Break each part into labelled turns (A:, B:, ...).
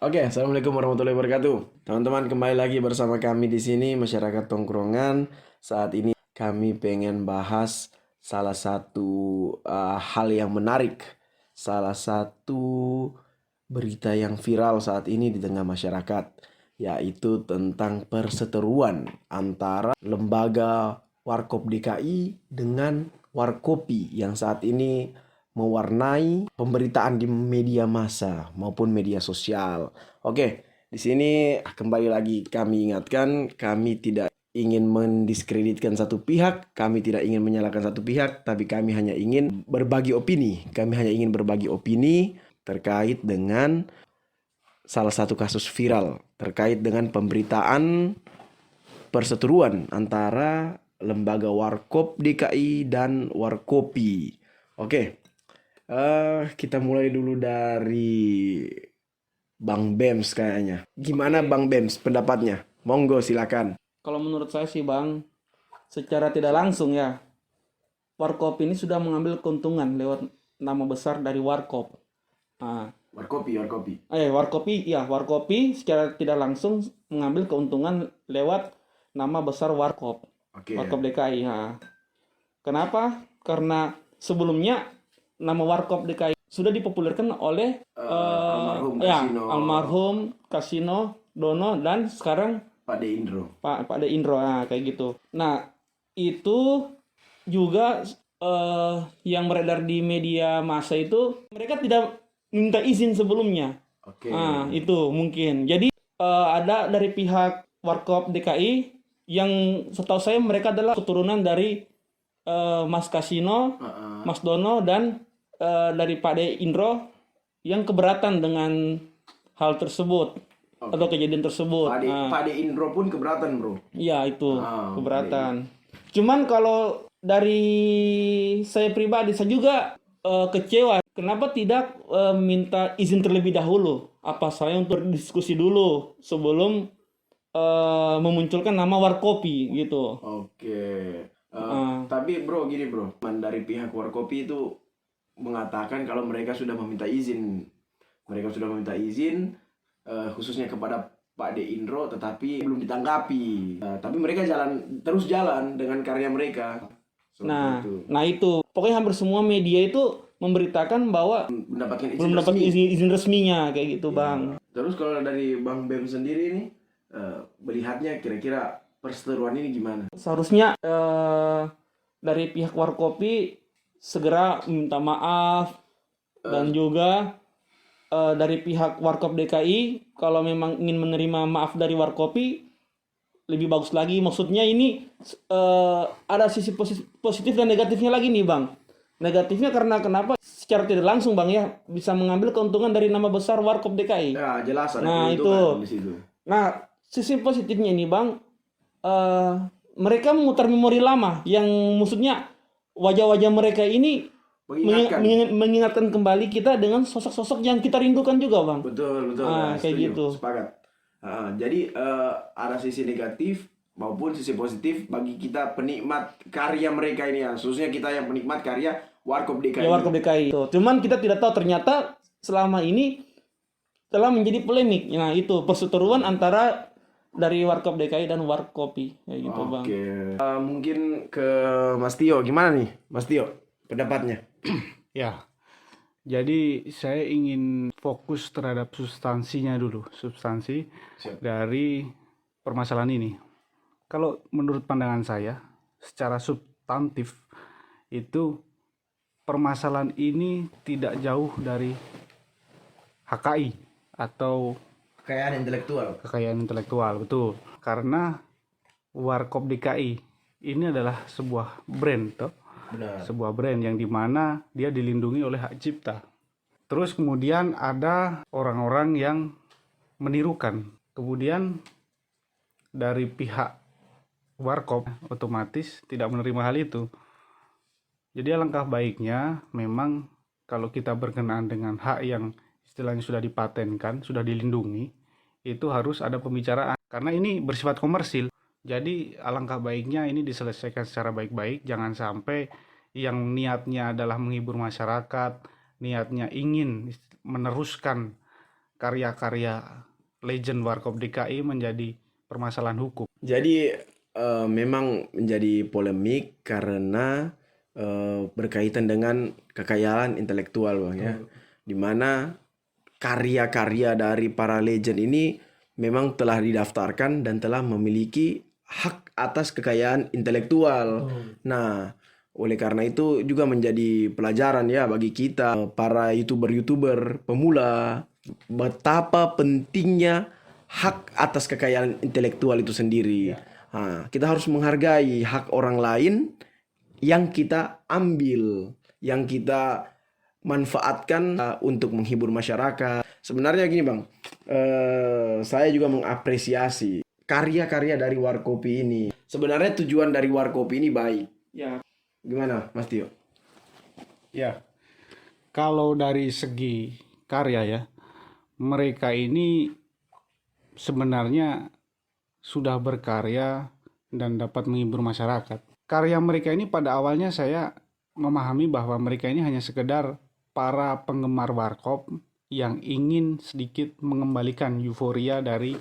A: Oke, assalamualaikum warahmatullahi wabarakatuh. Teman-teman, kembali lagi bersama kami di sini Masyarakat Tongkrongan. Saat ini kami pengen bahas salah satu hal yang menarik, salah satu berita yang viral saat ini di tengah masyarakat, yaitu tentang perseteruan antara lembaga Warkop DKI dengan Warkopi yang saat ini mewarnai pemberitaan di media massa maupun media sosial. Oke, di sini kembali lagi kami ingatkan, kami tidak ingin mendiskreditkan satu pihak, kami tidak ingin menyalahkan satu pihak, tapi kami hanya ingin berbagi opini. Kami hanya ingin berbagi opini terkait dengan salah satu kasus viral terkait dengan pemberitaan perseteruan antara lembaga Warkop DKI dan Warkopi. Oke, kita mulai dulu dari Bang Bems kayaknya. Gimana Bang Bems pendapatnya? Monggo silakan.
B: Kalau menurut saya sih Bang, secara tidak langsung ya, Warkop ini sudah mengambil keuntungan lewat nama besar dari Warkop. Nah,
A: Warkopi.
B: Warkopi secara tidak langsung mengambil keuntungan lewat nama besar Warkop.
A: Oke.
B: Warkop DKI. Nah, kenapa? Karena sebelumnya nama Warkop DKI sudah dipopulerkan oleh almarhum Kasino Dono dan sekarang
A: Pak De Indro.
B: Pak De Indro, kayak gitu. Nah, itu juga yang beredar di media massa itu mereka tidak minta izin sebelumnya.
A: Oke.
B: Nah, itu mungkin. Jadi ada dari pihak Warkop DKI yang setahu saya mereka adalah keturunan dari Mas Kasino, Mas Dono dan dari Pak De Indro yang keberatan dengan hal tersebut atau kejadian tersebut.
A: Pak De Indro pun keberatan, bro.
B: Iya, itu keberatan. Cuman kalau dari saya pribadi, saya juga kecewa. Kenapa tidak minta izin terlebih dahulu? Apa saya untuk diskusi dulu sebelum memunculkan nama Warkopi gitu.
A: Oke. Tapi bro, gini bro, dari pihak Warkopi itu mengatakan kalau mereka sudah meminta izin. Mereka sudah meminta izin khususnya kepada Pak De Indro, tetapi belum ditanggapi. Tapi mereka terus jalan dengan karya mereka.
B: Nah itu pokoknya hampir semua media itu memberitakan bahwa belum dapat izin resminya kayak gitu, Bang.
A: Terus kalau dari Bang Bem sendiri nih, melihatnya kira-kira perseteruan ini gimana?
B: Seharusnya dari pihak Warkopi segera minta maaf dan juga dari pihak Warkop DKI kalau memang ingin menerima maaf dari Warkopi lebih bagus lagi. Maksudnya ini ada sisi positif dan negatifnya lagi nih, Bang. Negatifnya karena kenapa? Secara tidak langsung, Bang, ya bisa mengambil keuntungan dari nama besar Warkop DKI.
A: Ya, jelas ada
B: Nah, itu
A: di situ.
B: Nah, sisi positifnya ini, Bang, mereka memutar memori lama yang maksudnya wajah-wajah mereka ini mengingatkan kembali kita dengan sosok-sosok yang kita rindukan juga, Bang.
A: Betul.
B: Kayak
A: setuju,
B: gitu.
A: Sepakat. Jadi ada sisi negatif maupun sisi positif bagi kita penikmat karya mereka ini ya, khususnya kita yang penikmat karya Warkop DKI.
B: Ya, Warkop DKI. Cuman kita tidak tahu ternyata selama ini telah menjadi polemik. Nah, itu perseteruan antara dari Warkop DKI dan Warkopi, kayak gitu, Bang.
A: Oke. Mungkin ke Mas Tio, gimana nih, Mas Tio, pendapatnya?
C: Ya, jadi saya ingin fokus terhadap substansinya dulu, substansi dari permasalahan ini. Kalau menurut pandangan saya, secara substantif itu permasalahan ini tidak jauh dari HKI atau kekayaan intelektual, betul. Karena Warkop DKI ini adalah sebuah brand, toh.
A: Benar.
C: Sebuah brand yang dimana dia dilindungi oleh hak cipta. Terus kemudian ada orang-orang yang menirukan. Kemudian dari pihak Warkop otomatis tidak menerima hal itu. Jadi alangkah baiknya memang kalau kita berkenaan dengan hak yang istilahnya sudah dipatenkan, sudah dilindungi, itu harus ada pembicaraan. Karena ini bersifat komersil. Jadi alangkah baiknya ini diselesaikan secara baik-baik, jangan sampai yang niatnya adalah menghibur masyarakat, niatnya ingin meneruskan karya-karya legend Warkop DKI menjadi permasalahan hukum.
A: Jadi memang menjadi polemik karena berkaitan dengan kekayaan intelektual, Bang, ya. Dimana karya-karya dari para legend ini memang telah didaftarkan dan telah memiliki hak atas kekayaan intelektual. Nah, oleh karena itu juga menjadi pelajaran ya bagi kita para YouTuber pemula betapa pentingnya hak atas kekayaan intelektual itu sendiri. Nah, kita harus menghargai hak orang lain yang kita ambil, yang kita manfaatkan untuk menghibur masyarakat. Sebenarnya gini, Bang, saya juga mengapresiasi karya-karya dari Warkopi ini. Sebenarnya tujuan dari Warkopi ini baik.
B: Ya,
A: Gimana, Mas Tio?
C: Ya, kalau dari segi karya ya, mereka ini sebenarnya sudah berkarya dan dapat menghibur masyarakat. Karya mereka ini pada awalnya saya memahami bahwa mereka ini hanya sekedar para penggemar Warkop yang ingin sedikit mengembalikan euforia dari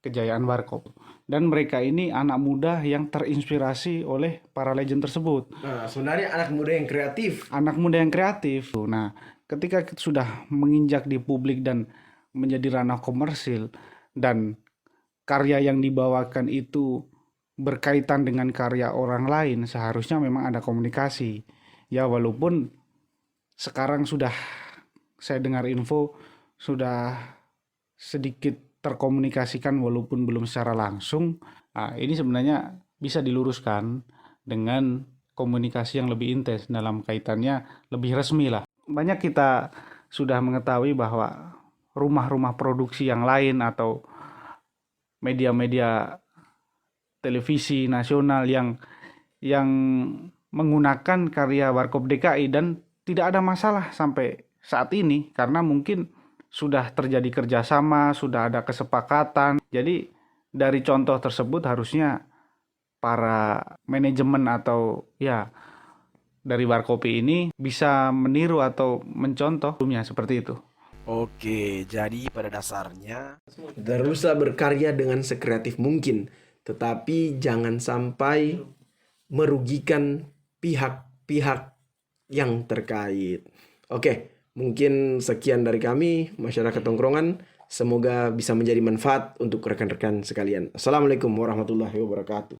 C: kejayaan Warkop. Dan mereka ini anak muda yang terinspirasi oleh para legend tersebut.
A: Nah, sebenarnya anak muda yang kreatif.
C: Anak muda yang kreatif. Nah, ketika sudah menginjak di publik dan menjadi ranah komersil dan karya yang dibawakan itu berkaitan dengan karya orang lain, seharusnya memang ada komunikasi. Ya, walaupun sekarang sudah saya dengar info sudah sedikit terkomunikasikan walaupun belum secara langsung. Nah, ini sebenarnya bisa diluruskan dengan komunikasi yang lebih intens dalam kaitannya lebih resmi lah. Banyak kita sudah mengetahui bahwa rumah-rumah produksi yang lain atau media-media televisi nasional yang menggunakan karya Warkop DKI dan tidak ada masalah sampai saat ini karena mungkin sudah terjadi kerjasama, sudah ada kesepakatan. Jadi dari contoh tersebut harusnya para manajemen atau ya dari Warkopi ini bisa meniru atau mencontoh seperti itu.
A: Oke, jadi pada dasarnya teruslah berkarya dengan sekreatif mungkin, tetapi jangan sampai merugikan pihak-pihak yang terkait. Oke, mungkin sekian dari kami, masyarakat tongkrongan. Semoga bisa menjadi manfaat untuk rekan-rekan sekalian. Assalamualaikum warahmatullahi wabarakatuh.